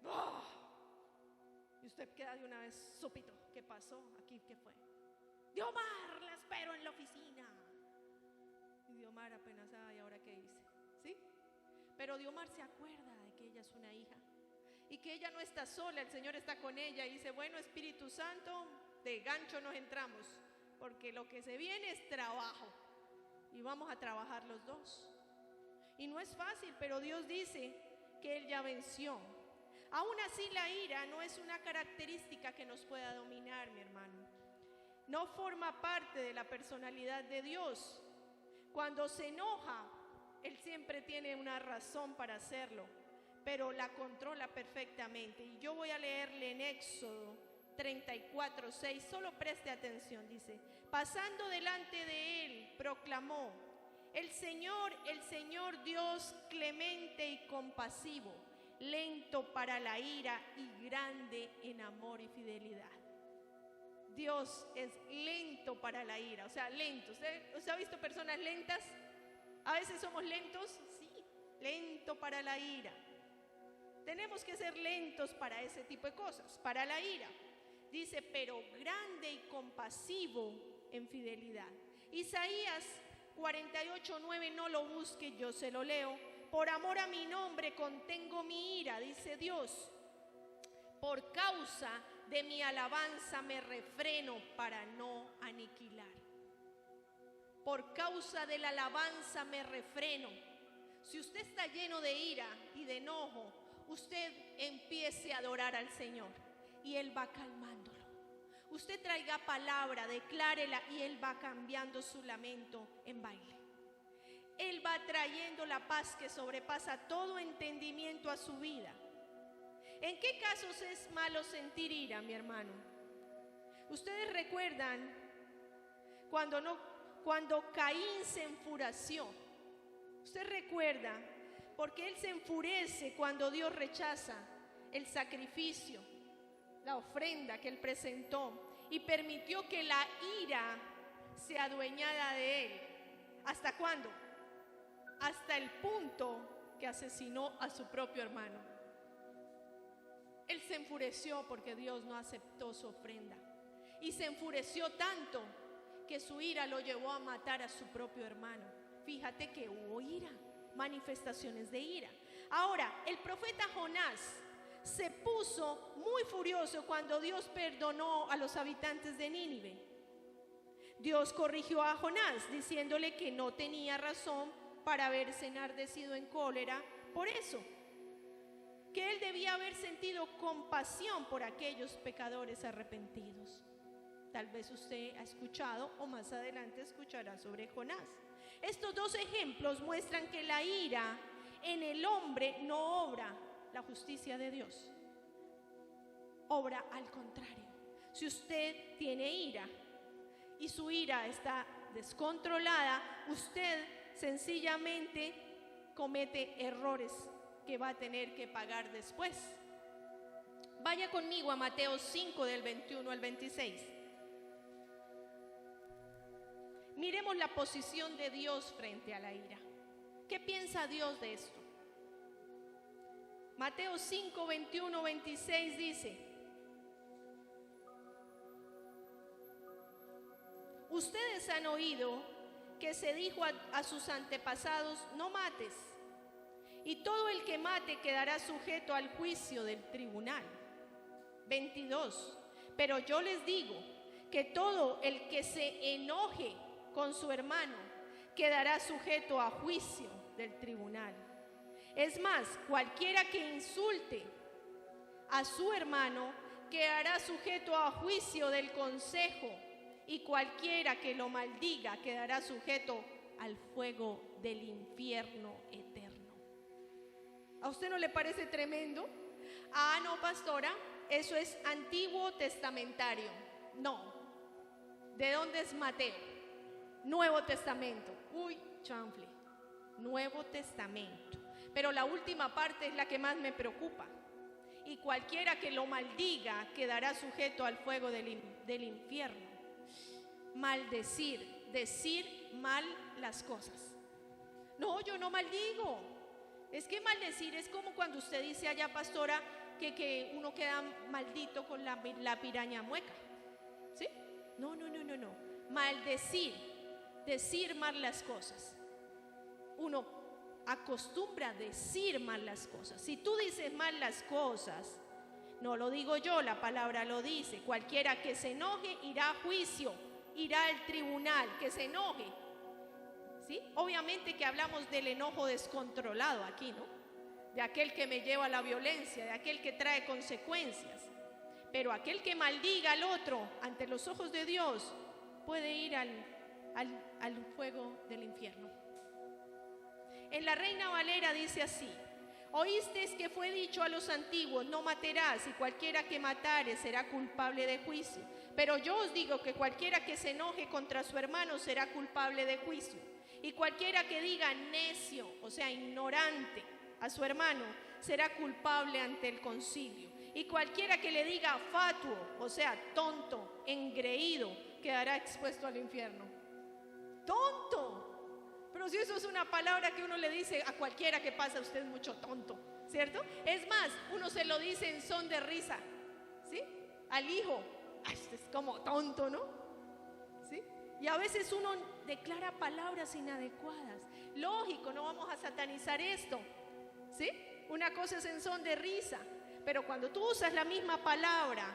Speaker 2: ¡Oh! Y usted queda de una vez súbito. ¿Qué pasó? Aquí, ¿qué fue? Diomar, la espero en la oficina. Y Diomar apenas, ¿y ahora qué hice? ¿Sí? Pero Diomar se acuerda de que ella es una hija y que ella no está sola, el Señor está con ella. Y dice: bueno, Espíritu Santo, de gancho nos entramos, porque lo que se viene es trabajo y vamos a trabajar los dos. Y no es fácil, pero Dios dice que Él ya venció. Aún así, la ira no es una característica que nos pueda dominar, mi hermano. No forma parte de la personalidad de Dios. Cuando se enoja, Él siempre tiene una razón para hacerlo, pero la controla perfectamente. Y yo voy a leerle en Éxodo 34, 6, solo preste atención. Dice: pasando delante de él, proclamó: el Señor Dios clemente y compasivo, lento para la ira y grande en amor y fidelidad. Dios es lento para la ira, o sea, lento. ¿Usted ha visto personas lentas? A veces somos lentos, sí, lento para la ira. Tenemos que ser lentos para ese tipo de cosas, para la ira. Dice: pero grande y compasivo en fidelidad. Isaías 48:9, no lo busque, yo se lo leo. Por amor a mi nombre contengo mi ira, dice Dios. Por causa de mi alabanza me refreno para no aniquilar. Por causa de la alabanza me refreno. Si usted está lleno de ira y de enojo, usted empiece a adorar al Señor y Él va calmándolo. Usted traiga palabra, declárela y Él va cambiando su lamento en baile. Él va trayendo la paz que sobrepasa todo entendimiento a su vida. ¿En qué casos es malo sentir ira, mi hermano? Ustedes recuerdan cuando Caín se enfureció. Usted recuerda, porque él se enfurece cuando Dios rechaza el sacrificio, la ofrenda que él presentó, y permitió que la ira se adueñara de él. ¿Hasta cuándo? Hasta el punto que asesinó a su propio hermano. Él se enfureció porque Dios no aceptó su ofrenda, y se enfureció tanto que su ira lo llevó a matar a su propio hermano. Fíjate que hubo ira, manifestaciones de ira. Ahora, el profeta Jonás se puso muy furioso cuando Dios perdonó a los habitantes de Nínive. Dios corrigió a Jonás diciéndole que no tenía razón para haberse enardecido en cólera por eso, que él debía haber sentido compasión por aquellos pecadores arrepentidos. Tal vez usted ha escuchado o más adelante escuchará sobre Jonás. Estos dos ejemplos muestran que la ira en el hombre no obra la justicia de Dios. Obra al contrario. Si usted tiene ira y su ira está descontrolada, usted sencillamente comete errores que va a tener que pagar después. Vaya conmigo a Mateo 5 del 21 al 26. Miremos la posición de Dios frente a la ira. ¿Qué piensa Dios de esto? Mateo 5, 21, 26 dice: Ustedes han oído que se dijo a sus antepasados: no mates, y todo el que mate quedará sujeto al juicio del tribunal. 22. Pero yo les digo que todo el que se enoje con su hermano quedará sujeto a juicio del tribunal. Es más, cualquiera que insulte a su hermano quedará sujeto a juicio del consejo, y cualquiera que lo maldiga quedará sujeto al fuego del infierno eterno. ¿A usted no le parece tremendo? Ah, no, pastora, eso es Antiguo Testamentario. No. ¿De dónde es Mateo? Nuevo Testamento. Uy, chanfle. Nuevo Testamento. Pero la última parte es la que más me preocupa. Y cualquiera que lo maldiga quedará sujeto al fuego del infierno. Maldecir, decir mal las cosas. No, yo no maldigo. Es que maldecir es como cuando usted dice allá, pastora, que uno queda maldito con la piraña mueca. ¿Sí? No. Maldecir, decir mal las cosas. Uno acostumbra a decir mal las cosas. Si tú dices mal las cosas, no lo digo yo, la palabra lo dice. Cualquiera que se enoje irá a juicio, irá al tribunal, que se enoje. ¿Sí? Obviamente que hablamos del enojo descontrolado aquí, ¿no? De aquel que me lleva a la violencia, de aquel que trae consecuencias. Pero aquel que maldiga al otro ante los ojos de Dios puede ir al fuego del infierno. En la Reina Valera dice así: oísteis que fue dicho a los antiguos: no matarás, y cualquiera que matare será culpable de juicio. Pero yo os digo que cualquiera que se enoje contra su hermano será culpable de juicio. Y cualquiera que diga necio, o sea, ignorante, a su hermano, será culpable ante el concilio. Y cualquiera que le diga fatuo, o sea, tonto, engreído, quedará expuesto al infierno. ¡Tonto! Pero si eso es una palabra que uno le dice a cualquiera que pasa: usted es mucho tonto, ¿cierto? Es más, uno se lo dice en son de risa, ¿sí? Al hijo: ay, usted es como tonto, ¿no? ¿Sí? Y a veces uno declara palabras inadecuadas. Lógico, no vamos a satanizar esto, ¿sí? Una cosa es en son de risa, pero cuando tú usas la misma palabra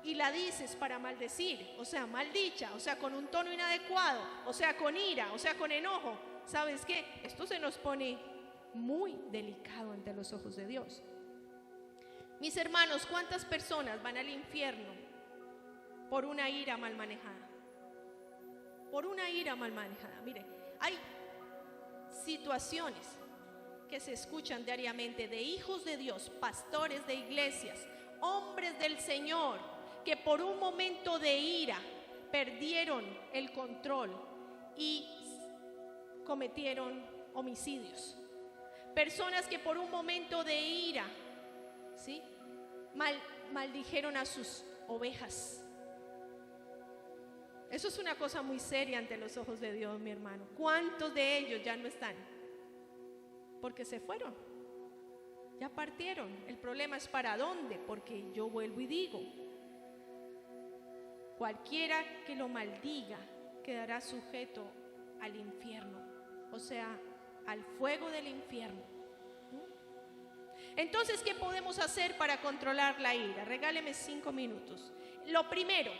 Speaker 2: y la dices para maldecir, o sea, maldicha, o sea, con un tono inadecuado, o sea, con ira, o sea, con enojo, ¿sabes qué? Esto se nos pone muy delicado ante los ojos de Dios. Mis hermanos, ¿cuántas personas van al infierno por una ira mal manejada? Por una ira mal manejada. Mire, hay situaciones que se escuchan diariamente de hijos de Dios, pastores de iglesias, hombres del Señor, que por un momento de ira perdieron el control y cometieron homicidios. Personas que por un momento de ira, ¿sí?, maldijeron a sus ovejas. Eso es una cosa muy seria ante los ojos de Dios, mi hermano. ¿Cuántos de ellos ya no están? Porque se fueron, ya partieron. El problema es para dónde, porque yo vuelvo y digo: cualquiera que lo maldiga quedará sujeto al infierno, o sea, al fuego del infierno. Entonces, ¿qué podemos hacer para controlar la ira? Regáleme 5 minutos. Lo primero,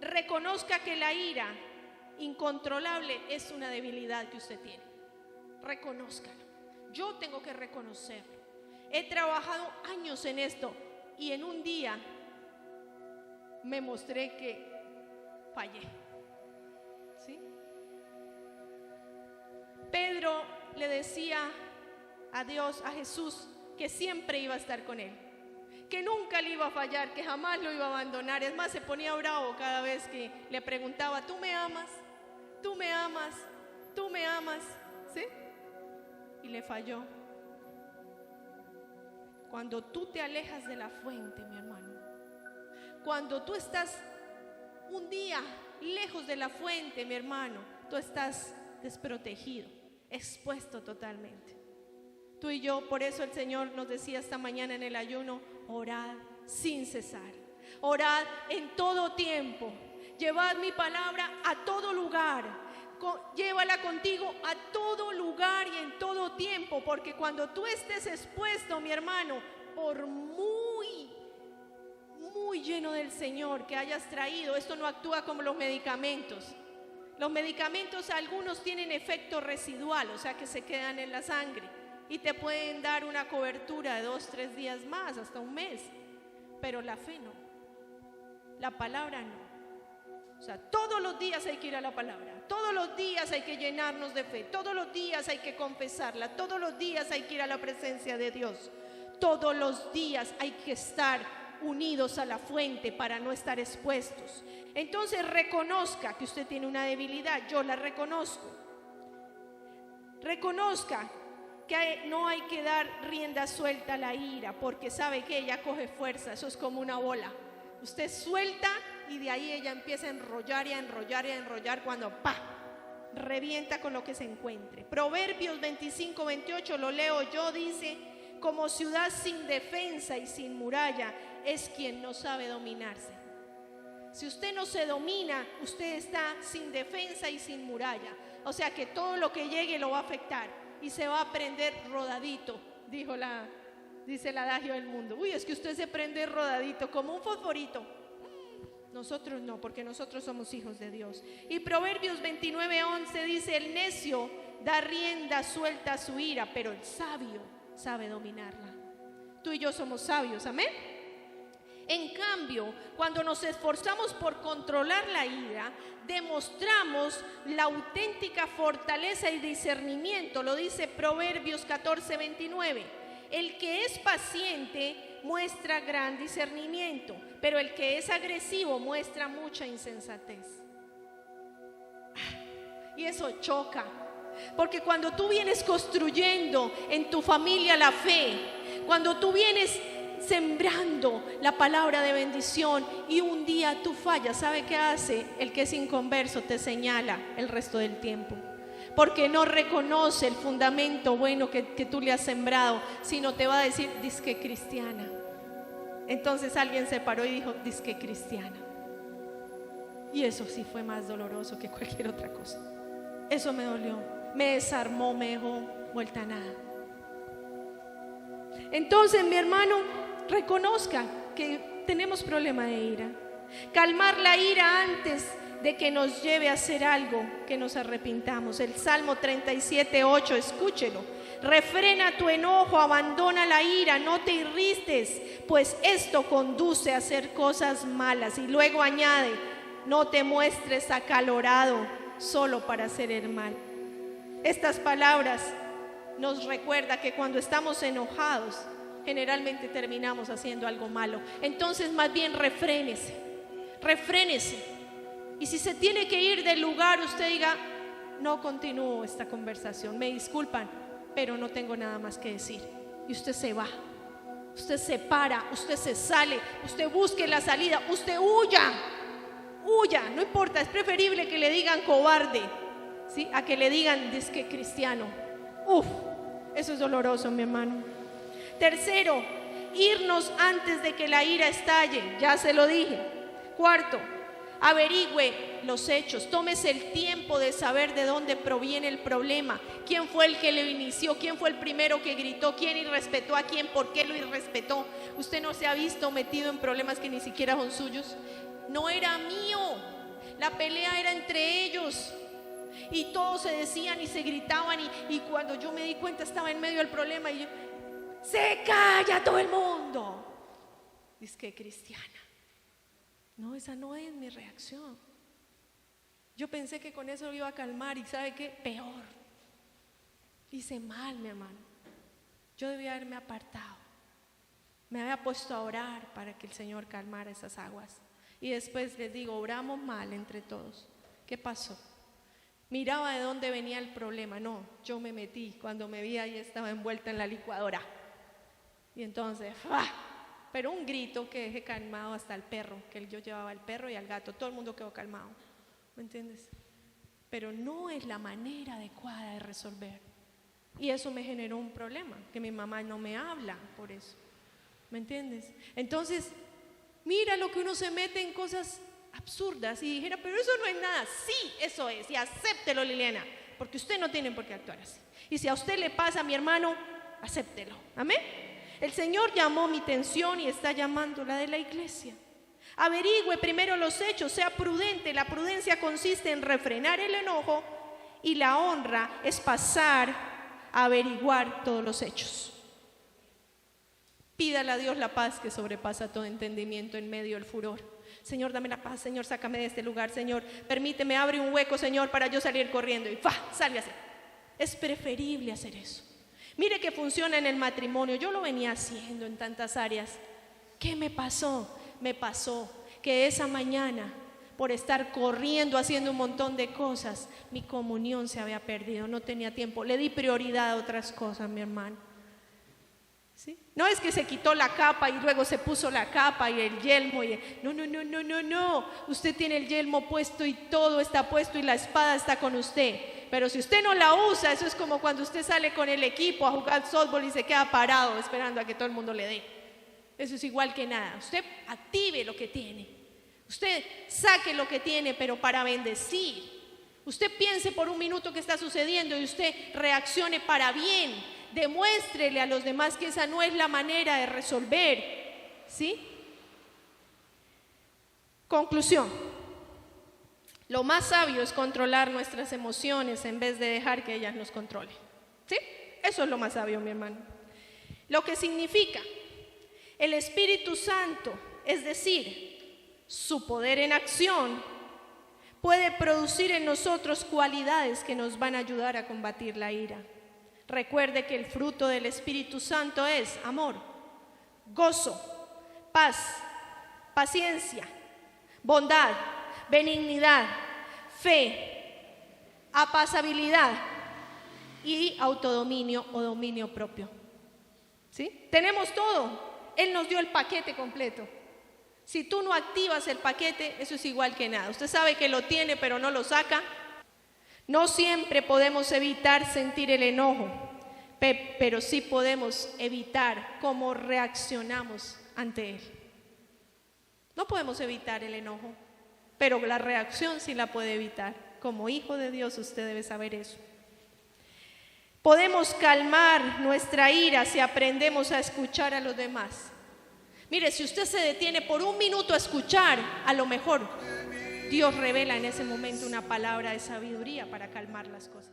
Speaker 2: reconozca que la ira incontrolable es una debilidad que usted tiene. Reconózcalo. Yo tengo que reconocerlo. He trabajado años en esto y en un día me mostré que fallé. ¿Sí? Pedro le decía a Dios, a Jesús, que siempre iba a estar con él, que nunca le iba a fallar, que jamás lo iba a abandonar. Es más, se ponía bravo cada vez que le preguntaba: ¿tú me amas? ¿Tú me amas? ¿Tú me amas? ¿Sí? Y le falló. Cuando tú te alejas de la fuente, mi hermano, cuando tú estás un día lejos de la fuente, mi hermano, tú estás desprotegido, expuesto totalmente. Tú y yo, por eso el Señor nos decía esta mañana en el ayuno: orad sin cesar, orad en todo tiempo. llevad mi palabra a todo lugar. Llévala contigo a todo lugar y en todo tiempo, porque cuando tú estés expuesto, mi hermano, por muy lleno del Señor que hayas traído, esto no actúa como los medicamentos. Los medicamentos, algunos tienen efecto residual, o sea que se quedan en la sangre y te pueden dar una cobertura de 2-3 días más, hasta un mes. Pero la fe no, la palabra no. O sea, todos los días hay que ir a la palabra, todos los días hay que llenarnos de fe, todos los días hay que confesarla, todos los días hay que ir a la presencia de Dios, todos los días hay que estar unidos a la fuente para no estar expuestos. Entonces reconozca que usted tiene una debilidad, yo la reconozco. Reconozca que no hay que dar rienda suelta a la ira, porque sabe que ella coge fuerza, eso es como una bola. Usted suelta y de ahí ella empieza a enrollar y a enrollar y a enrollar cuando ¡pa! Revienta con lo que se encuentre. Proverbios 25-28, lo leo yo, dice: como ciudad sin defensa y sin muralla es quien no sabe dominarse. Si usted no se domina, usted está sin defensa y sin muralla. O sea que todo lo que llegue lo va a afectar y se va a prender rodadito, dice el adagio del mundo. Uy, es que usted se prende rodadito como un fosforito. Nosotros no, porque nosotros somos hijos de Dios. Y Proverbios 29:11 dice: el necio da rienda suelta a su ira, pero el sabio sabe dominarla. Tú y yo somos sabios, amén. En cambio, cuando nos esforzamos por controlar la ira, demostramos la auténtica fortaleza y discernimiento. Lo dice Proverbios 14:29. El que es paciente muestra gran discernimiento, pero el que es agresivo muestra mucha insensatez. Y eso choca, porque cuando tú vienes construyendo en tu familia la fe, cuando tú vienes sembrando la palabra de bendición y un día tú fallas, ¿sabe qué hace? El que es inconverso te señala el resto del tiempo, porque no reconoce el fundamento bueno que tú le has sembrado, sino te va a decir: disque cristiana. Entonces alguien se paró y dijo: disque cristiana. Y eso sí fue más doloroso que cualquier otra cosa. Eso me dolió, me desarmó, me dejó vuelta a nada. Entonces, mi hermano, reconozca que tenemos problema de ira. Calmar la ira antes de que nos lleve a hacer algo que nos arrepintamos. El Salmo 37:8, escúchelo: refrena tu enojo, abandona la ira, no te irrites, pues esto conduce a hacer cosas malas. Y luego añade: no te muestres acalorado solo para hacer el mal. Estas palabras nos recuerda que cuando estamos enojados, generalmente terminamos haciendo algo malo. Entonces, más bien refrénese. Y si se tiene que ir del lugar, usted diga: no continúo esta conversación, me disculpan, pero no tengo nada más que decir. Y usted se va, usted se para, usted se sale, usted busque la salida, usted huya, no importa. Es preferible que le digan cobarde, ¿sí?, a que le digan disque cristiano. Eso es doloroso, mi hermano. Tercero, irnos antes de que la ira estalle, ya se lo dije. Cuarto, averigüe los hechos, tómese el tiempo de saber de dónde proviene el problema, quién fue el que lo inició, quién fue el primero que gritó, quién irrespetó a quién, por qué lo irrespetó. Usted no se ha visto metido en problemas que ni siquiera son suyos. No era mío, la pelea era entre ellos. Y todos se decían y se gritaban y cuando yo me di cuenta estaba en medio del problema y yo: ¡se calla todo el mundo! Dice que cristiana. No, esa no es mi reacción. Yo pensé que con eso lo iba a calmar y ¿sabe qué? Peor. Hice mal, mi hermano. Yo debía haberme apartado. Me había puesto a orar para que el Señor calmara esas aguas. Y después les digo: oramos mal entre todos. ¿Qué pasó? Miraba de dónde venía el problema. No, yo me metí. Cuando me vi ahí estaba envuelta en la licuadora. Y entonces, pero un grito que dejé calmado hasta el perro, que yo llevaba al perro y al gato. Todo el mundo quedó calmado. ¿Me entiendes? Pero no es la manera adecuada de resolver. Y eso me generó un problema, que mi mamá no me habla por eso. ¿Me entiendes? Entonces, mira lo que uno se mete en cosas absurdas y dijera, pero eso no es nada. Sí, eso es, y acéptelo, Liliana, porque usted no tiene por qué actuar así. Y si a usted le pasa, mi hermano, acéptelo. Amén. El Señor llamó mi atención y está llamando la de la iglesia. Averigüe primero los hechos, sea prudente. La prudencia consiste en refrenar el enojo y la honra es pasar a averiguar todos los hechos. Pídale a Dios la paz que sobrepasa todo entendimiento en medio del furor. Señor, dame la paz, Señor, sácame de este lugar, Señor, permíteme, abre un hueco, Señor, para yo salir corriendo y sálgase. Es preferible hacer eso. Mire que funciona en el matrimonio. Yo lo venía haciendo en tantas áreas. ¿Qué me pasó? Me pasó que esa mañana, por estar corriendo, haciendo un montón de cosas, mi comunión se había perdido, no tenía tiempo, le di prioridad a otras cosas, mi hermano. ¿Sí? No es que se quitó la capa y luego se puso la capa y el yelmo. No. Usted tiene el yelmo puesto y todo está puesto y la espada está con usted. Pero si usted no la usa, eso es como cuando usted sale con el equipo a jugar softball y se queda parado esperando a que todo el mundo le dé. Eso es igual que nada. Usted active lo que tiene. Usted saque lo que tiene, pero para bendecir. Usted piense por un minuto qué está sucediendo y usted reaccione para bien. Demuéstrele a los demás que esa no es la manera de resolver. ¿Sí? Conclusión. Lo más sabio es controlar nuestras emociones en vez de dejar que ellas nos controlen. ¿Sí? Eso es lo más sabio, mi hermano. Lo que significa el Espíritu Santo, es decir, su poder en acción, puede producir en nosotros cualidades que nos van a ayudar a combatir la ira. Recuerde que el fruto del Espíritu Santo es amor, gozo, paz, paciencia, bondad, benignidad, fe, apacibilidad y autodominio o dominio propio. ¿Sí? Tenemos todo. Él nos dio el paquete completo. Si tú no activas el paquete, eso es igual que nada. Usted sabe que lo tiene, pero no lo saca. No siempre podemos evitar sentir el enojo, pero sí podemos evitar cómo reaccionamos ante él. No podemos evitar el enojo, pero la reacción sí la puede evitar. Como hijo de Dios, usted debe saber eso. Podemos calmar nuestra ira si aprendemos a escuchar a los demás. Mire, si usted se detiene por un minuto a escuchar, a lo mejor Dios revela en ese momento una palabra de sabiduría para calmar las cosas.